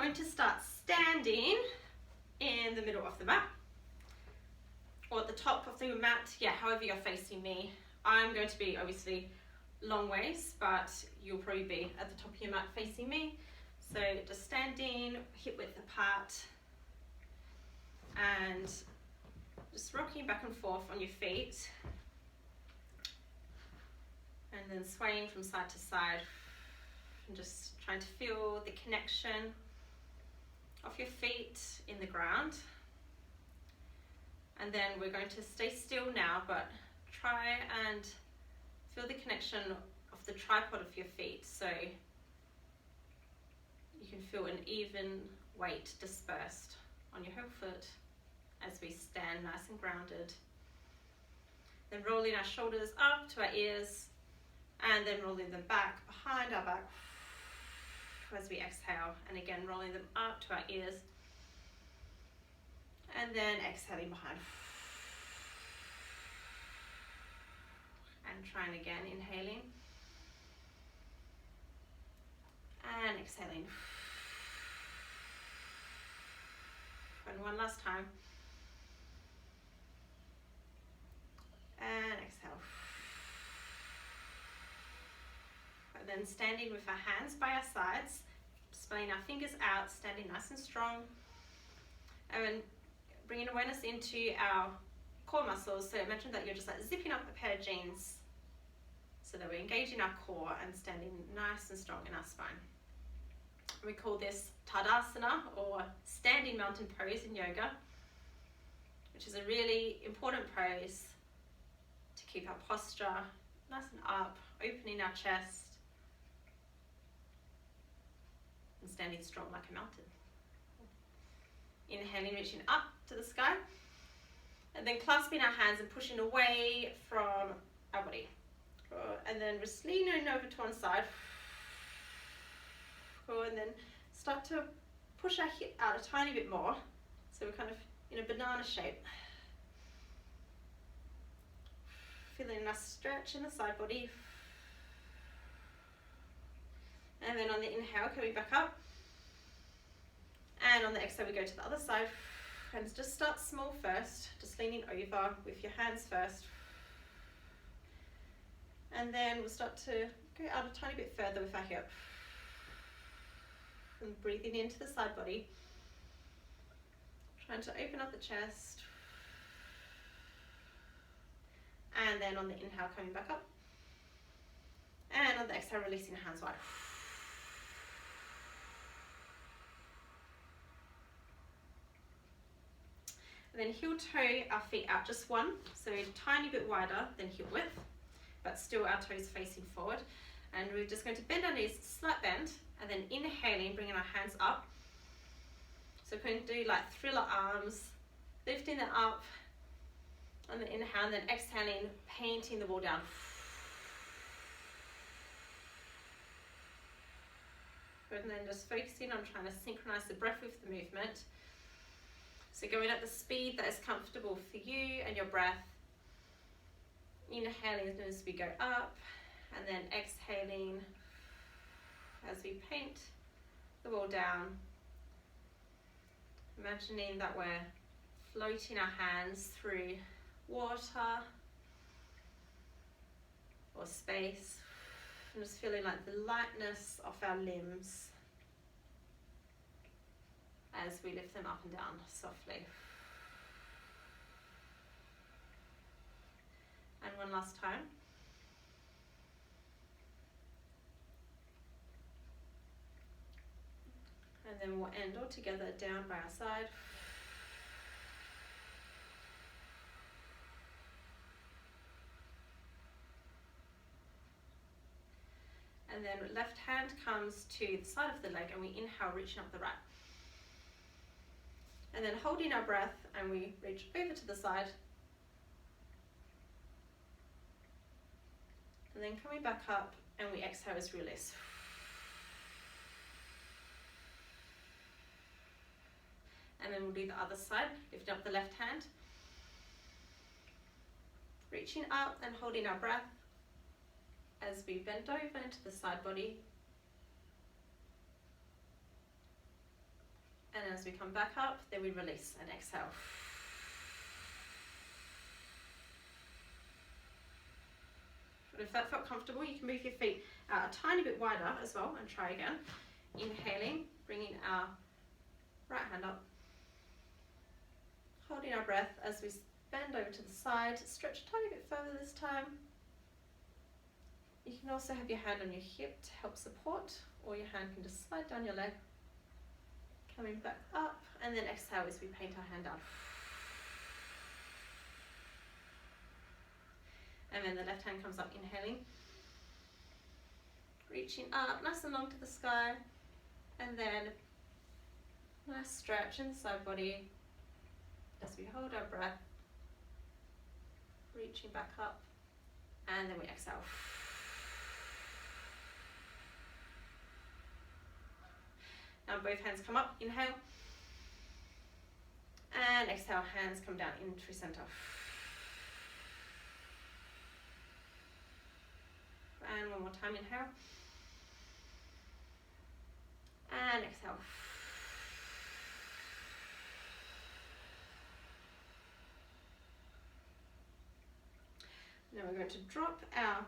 going to start standing in the middle of the mat, or at the top of the mat, yeah, however you're facing me. I'm going to be obviously long ways, but you'll probably be at the top of your mat facing me. So just standing, hip width apart, and just rocking back and forth on your feet, and then swaying from side to side, and just trying to feel the connection of your feet in the ground. And then we're going to stay still now, but try and feel the connection of the tripod of your feet, so you can feel an even weight dispersed on your whole foot as we stand nice and grounded. Then rolling our shoulders up to our ears, and then rolling them back behind our back as we exhale, and again rolling them up to our ears, and then exhaling behind, and trying again, inhaling and exhaling, and one last time, and exhale. And then standing with our hands by our sides, splaying our fingers out, standing nice and strong, and bringing awareness into our core muscles. So imagine that you're just like zipping up a pair of jeans, so that we're engaging our core and standing nice and strong in our spine. We call this Tadasana, or standing mountain pose in yoga, which is a really important pose to keep our posture nice and up, opening our chest, and standing strong like a mountain. Inhaling, reaching up to the sky, and then clasping our hands and pushing away from our body. And then just leaning over to one side, and then start to push our hip out a tiny bit more, so we're kind of in a banana shape. Feeling a nice stretch in the side body. And then on the inhale, coming back up. And on the exhale, we go to the other side. And just start small first, just leaning over with your hands first. And then we'll start to go out a tiny bit further with our hip. And breathing into the side body. Trying to open up the chest. And then on the inhale, coming back up. And on the exhale, releasing the hands wide. And then heel toe our feet out just one, so a tiny bit wider than hip width, but still our toes facing forward. And we're just going to bend our knees, slight bend, and then inhaling, bringing our hands up. So we're going to do like thriller arms, lifting them up on the inhale, and then exhaling, painting the wall down. And then just focusing on trying to synchronize the breath with the movement. So going at the speed that is comfortable for you and your breath. Inhaling as we go up, and then exhaling as we paint the wall down. Imagining that we're floating our hands through water or space, and just feeling like the lightness of our limbs as we lift them up and down softly. And one last time. And then we'll end all together down by our side. And then left hand comes to the side of the leg, and we inhale, reaching up the right. And then holding our breath, and we reach over to the side. And then coming back up, and we exhale as release. And then we'll do the other side, lifting up the left hand. Reaching up and holding our breath as we bend over into the side body. And as we come back up, then we release and exhale. But if that felt comfortable, you can move your feet out a tiny bit wider as well and try again. Inhaling, bringing our right hand up. Holding our breath as we bend over to the side, stretch a tiny bit further this time. You can also have your hand on your hip to help support, or your hand can just slide down your leg. Coming back up, and then exhale as we paint our hand down. And then the left hand comes up, inhaling. Reaching up, nice and long to the sky. And then nice stretch in the side body as we hold our breath. Reaching back up, and then we exhale. Now both hands come up, inhale. And exhale, hands come down into center. And one more time, inhale. And exhale. Now we're going to drop our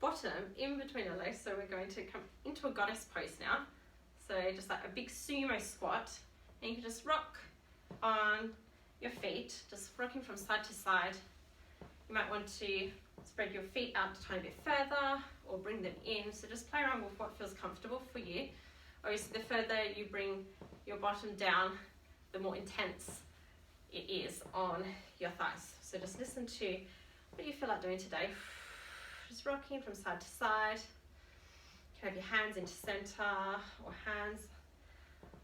bottom in between our legs, so we're going to come into a goddess pose now. So just like a big sumo squat, and you can just rock on your feet, just rocking from side to side. You might want to spread your feet out a tiny bit further or bring them in, so just play around with what feels comfortable for you. Obviously the further you bring your bottom down, the more intense it is on your thighs. So just listen to what you feel like doing today. Just rocking from side to side. You can have your hands into center or hands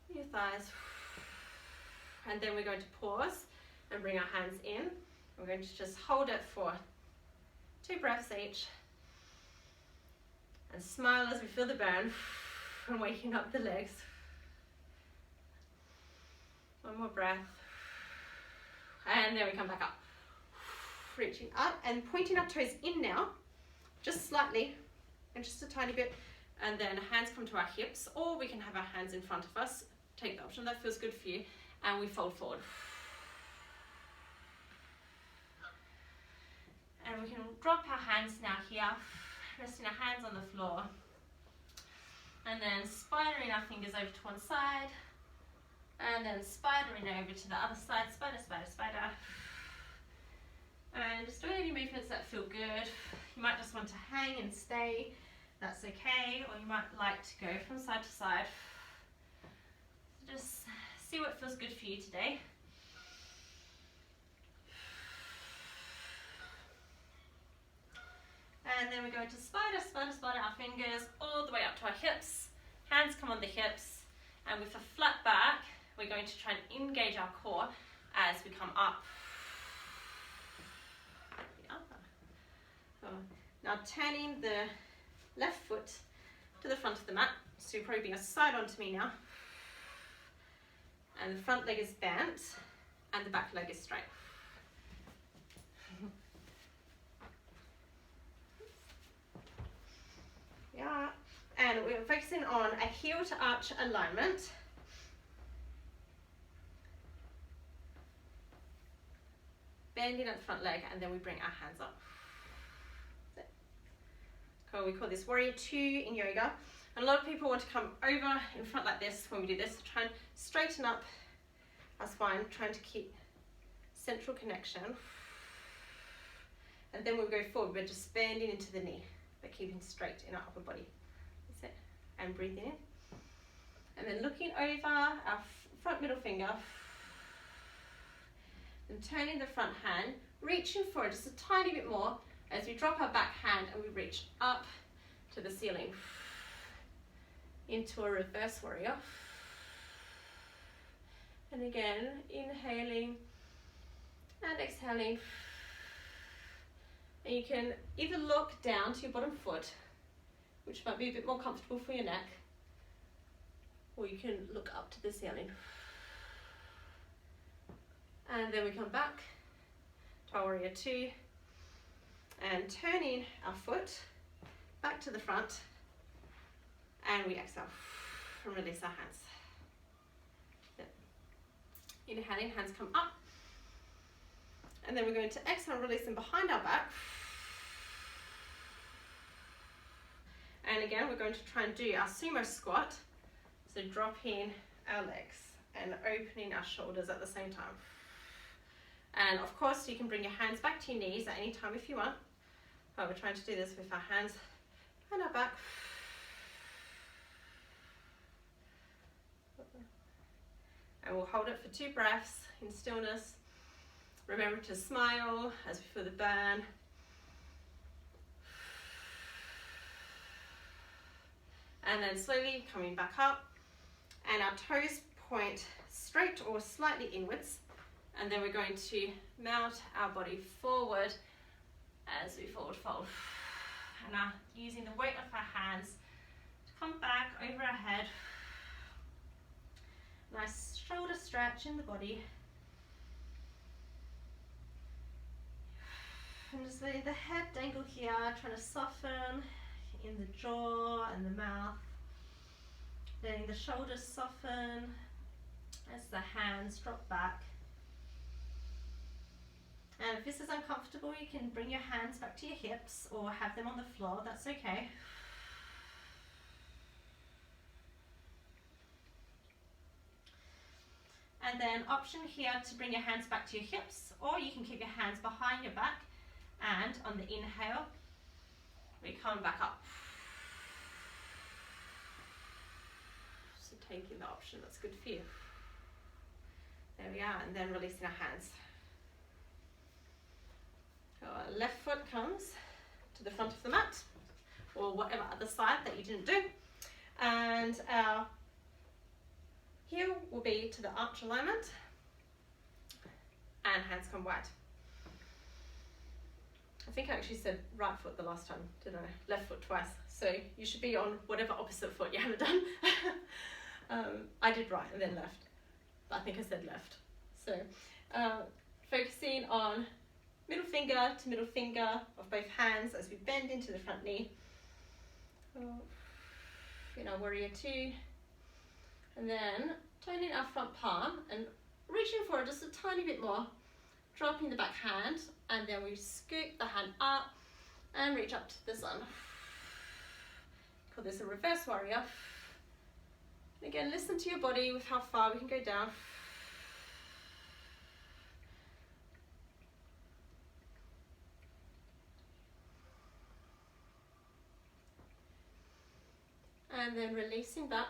on your thighs. And then we're going to pause and bring our hands in. We're going to just hold it for 2 breaths each. And smile as we feel the burn from waking up the legs. One more breath. And then we come back up. Reaching up and pointing our toes in now, just slightly and just a tiny bit. And then hands come to our hips, or we can have our hands in front of us. Take the option that feels good for you. And we fold forward. And we can drop our hands now here, resting our hands on the floor. And then spidering our fingers over to one side. And then spidering over to the other side. Spider, spider, spider. And just doing any movements that feel good. You might just want to hang and stay. That's okay. Or you might like to go from side to side. So just see what feels good for you today. And then we're going to spider, spider, spider our fingers all the way up to our hips. Hands come on the hips. And with a flat back, we're going to try and engage our core as we come up. Now turning the left foot to the front of the mat. So you're probably being a side onto me now. And the front leg is bent and the back leg is straight. Yeah, and we're focusing on a heel to arch alignment. Bending at the front leg, and then we bring our hands up. Cool. We call this warrior 2 in yoga. And a lot of people want to come over in front like this when we do this. Try and straighten up our spine, trying to keep central connection. And then we'll go forward. We're just bending into the knee, but keeping straight in our upper body. That's it. And breathing in. And then looking over our front middle finger. And turning the front hand, reaching forward just a tiny bit more as we drop our back hand and we reach up to the ceiling. Into a reverse warrior. And again, inhaling and exhaling. And you can either look down to your bottom foot, which might be a bit more comfortable for your neck, or you can look up to the ceiling. And then we come back to our warrior 2 and turning our foot back to the front, and we exhale and release our hands. Inhaling, hands come up. And then we're going to exhale and release them behind our back. And again, we're going to try and do our sumo squat. So dropping our legs and opening our shoulders at the same time. And of course, you can bring your hands back to your knees at any time if you want. But we're trying to do this with our hands behind our back. And we'll hold it for 2 breaths in stillness. Remember to smile as we feel the burn. And then slowly coming back up. And our toes point straight or slightly inwards. And then we're going to melt our body forward as we forward fold. And now using the weight of our hands to come back over our head. Nice shoulder stretch in the body. And just letting the head dangle here, trying to soften in the jaw and the mouth. Letting the shoulders soften as the hands drop back. And if this is uncomfortable, you can bring your hands back to your hips or have them on the floor, that's okay. And then option here to bring your hands back to your hips, or you can keep your hands behind your back, and on the inhale, we come back up. So taking the option that's good for you. There we are, and then releasing our hands. Our left foot comes to the front of the mat, or whatever other side that you didn't do. And our heel will be to the arch alignment, and hands come wide. I think I actually said right foot the last time, didn't I? Left foot twice. So you should be on whatever opposite foot you haven't done. I did right and then left, but I think I said left. So focusing on middle finger to middle finger of both hands as we bend into the front knee. In our warrior 2. And then turning our front palm and reaching forward just a tiny bit more, dropping the back hand, and then we scoop the hand up and reach up to the sun. Call this a reverse warrior. And again, listen to your body with how far we can go down. And then releasing back.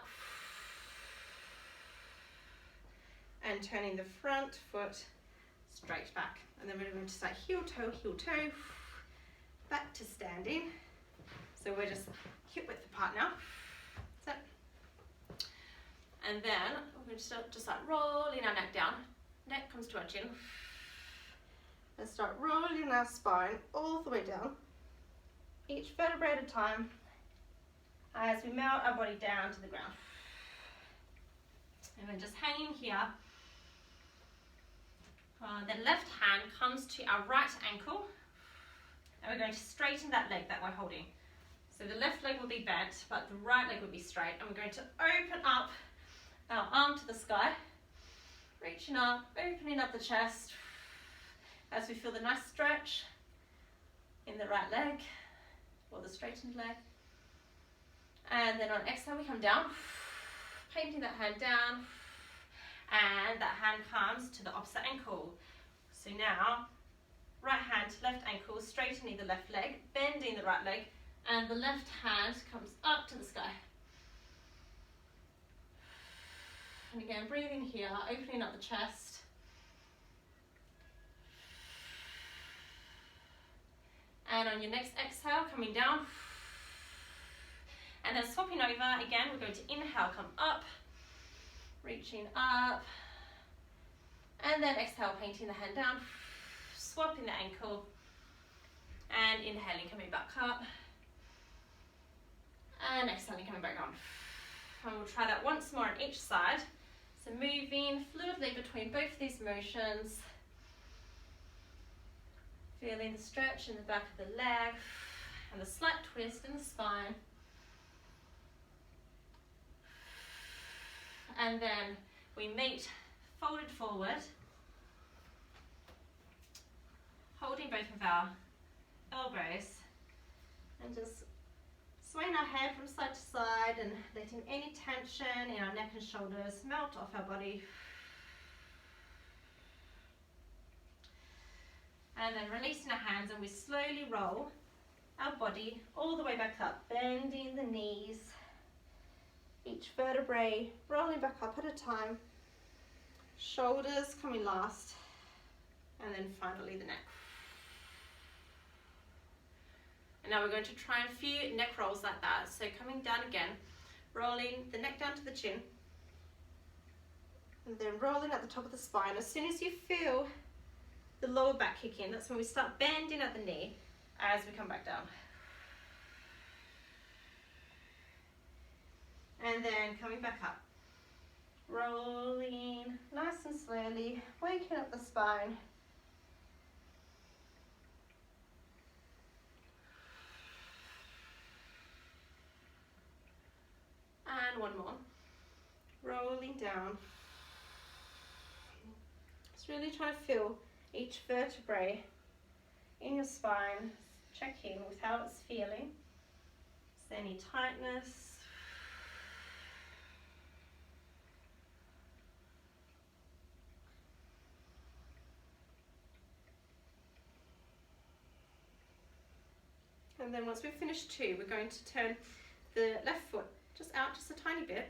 And turning the front foot straight back. And then we're going to start heel toe, back to standing. So we're just hip width apart now. So, and then we're going to start just like rolling our neck down. Neck comes to our chin. And start rolling our spine all the way down. Each vertebrae at a time. As we melt our body down to the ground. And then just hanging here. The left hand comes to our right ankle, and we're going to straighten that leg that we're holding. So the left leg will be bent, but the right leg will be straight, and we're going to open up our arm to the sky, reaching up, opening up the chest, as we feel the nice stretch in the right leg, or the straightened leg. And then on exhale we come down, painting that hand down, and that hand comes to the opposite ankle. So now, right hand to left ankle, straightening the left leg, bending the right leg, and the left hand comes up to the sky. And again, breathing here, opening up the chest. And on your next exhale, coming down. And then swapping over, again, we're going to inhale, come up, reaching up, and then exhale, painting the hand down, swapping the ankle, and inhaling, coming back up, and exhaling, coming back down. And we'll try that once more on each side. So moving fluidly between both of these motions, feeling the stretch in the back of the leg, and the slight twist in the spine. And then we meet folded forward, holding both of our elbows, and just swaying our head from side to side and letting any tension in our neck and shoulders melt off our body. And then releasing our hands, and we slowly roll our body all the way back up, bending the knees, each vertebrae rolling back up at a time, shoulders coming last, and then finally the neck. And now we're going to try a few neck rolls like that. So coming down again, rolling the neck down to the chin, and then rolling at the top of the spine. As soon as you feel the lower back kick in, that's when we start bending at the knee as we come back down. And then coming back up, rolling nice and slowly, waking up the spine. And one more, rolling down. Just really try to feel each vertebrae in your spine. Check in with how it's feeling. Is there any tightness? And then once we've finished two, we're going to turn the left foot just out just a tiny bit.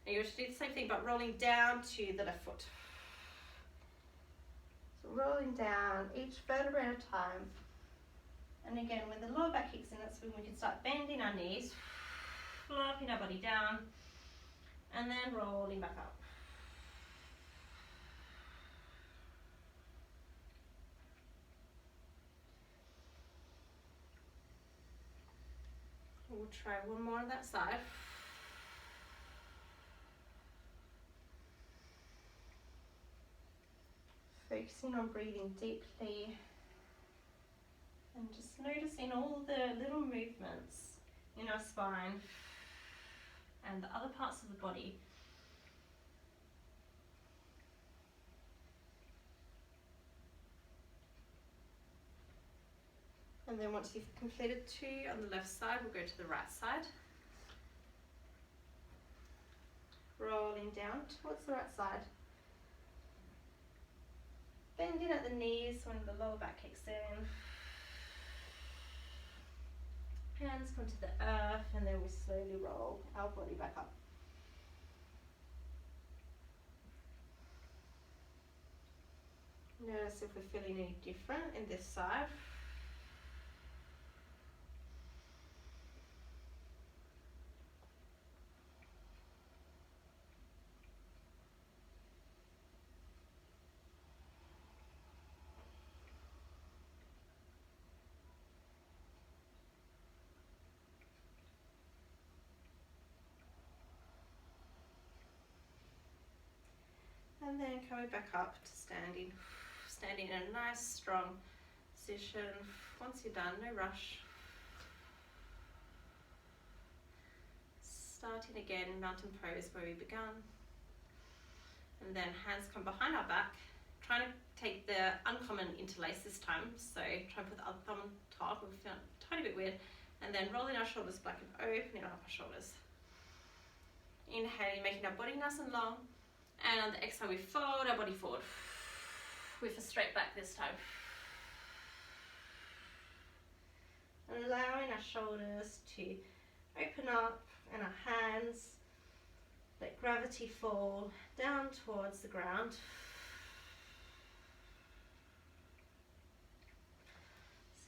And you're going to do the same thing, but rolling down to the left foot. So rolling down each vertebra at a time. And again, when the lower back kicks in, that's when we can start bending our knees, flopping our body down, and then rolling back up. We'll try one more on that side. Focusing on breathing deeply and just noticing all the little movements in our spine and the other parts of the body. And then once you've completed two on the left side, we'll go to the right side. Rolling down towards the right side. Bending at the knees when the lower back kicks in. Hands come to the earth, and then we slowly roll our body back up. Notice if we're feeling any different in this side. And then coming back up to standing in a nice strong position. Once you're done, no rush. Starting again in mountain pose where we began. And then hands come behind our back. Trying to take the uncommon interlace this time. So try and put the other thumb on top. We feel a tiny bit weird. And then rolling our shoulders back and opening up our shoulders. Inhaling, making our body nice and long. And on the exhale, we fold our body forward with a straight back this time. Allowing our shoulders to open up and our hands let gravity fall down towards the ground.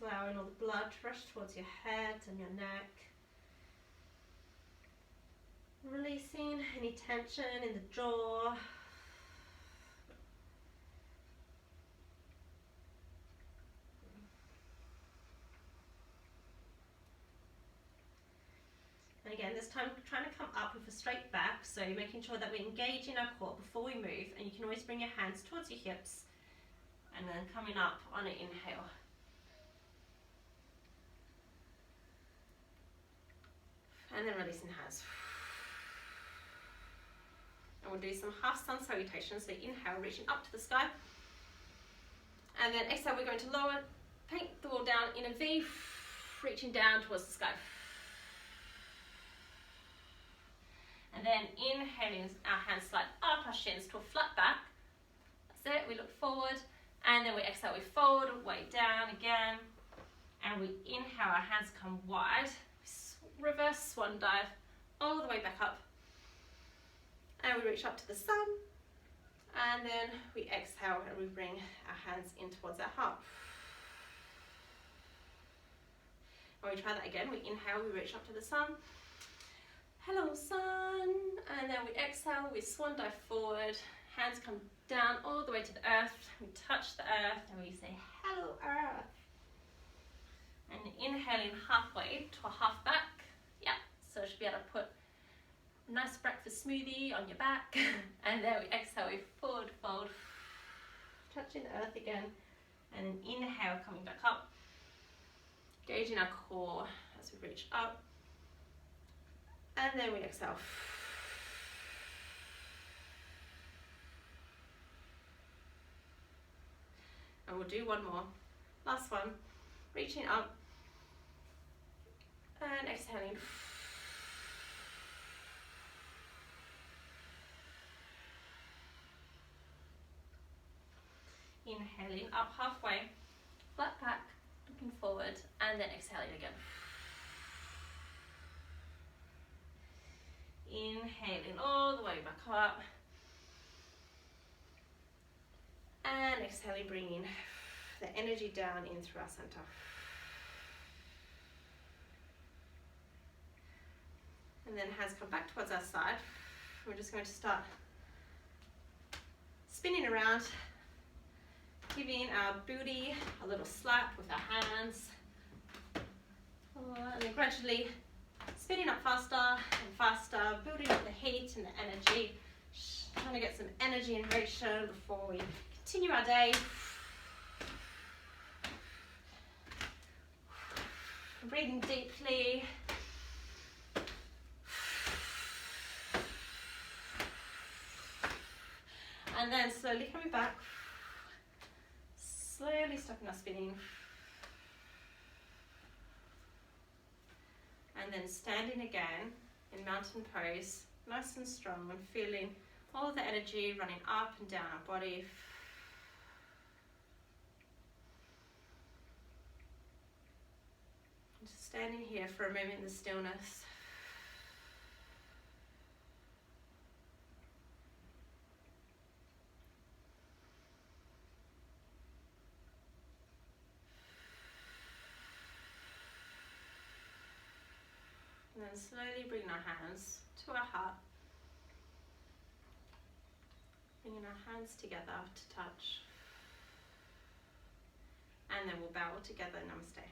Allowing all the blood to rush towards your head and your neck. Releasing any tension in the jaw. And again, this time trying to come up with a straight back, so making sure that we're engaging our core before we move, and you can always bring your hands towards your hips and then coming up on an inhale. And then releasing hands. And we'll do some half sun salutations. So inhale, reaching up to the sky. And then exhale, we're going to lower, paint the wall down in a V, reaching down towards the sky. And then inhaling, our hands slide up our shins to a flat back. That's it, we look forward. And then we exhale, we fold way down again. And we inhale, our hands come wide. Reverse swan dive all the way back up. And we reach up to the sun. And then we exhale and we bring our hands in towards our heart. And we try that again. We inhale, we reach up to the sun. Hello, sun. And then we exhale, we swan dive forward. Hands come down all the way to the earth. We touch the earth and we say, hello, earth. And inhaling halfway to a half back. Yeah, so you should be able to put a nice breakfast smoothie on your back. And then we exhale, we forward fold, touching the earth again. And then inhale, coming back up. Engaging our core as we reach up. And then we exhale. And we'll do one more. Last one. Reaching up. And exhaling. Inhaling up halfway. Flat back. Looking forward. And then exhaling again. Inhaling all the way back up. And exhaling, bringing the energy down in through our center. And then hands come back towards our side. We're just going to start spinning around, giving our booty a little slap with our hands. And then gradually spinning up faster and faster, building up the heat and the energy. Trying to get some energy in motion before we continue our day. Breathing deeply. And then slowly coming back. Slowly stopping our spinning. And then standing again in mountain pose, nice and strong, and feeling all the energy running up and down our body. Just standing here for a moment in the stillness. And then slowly bring our hands to our heart. Bringing our hands together to touch. And then we'll bow together. Namaste.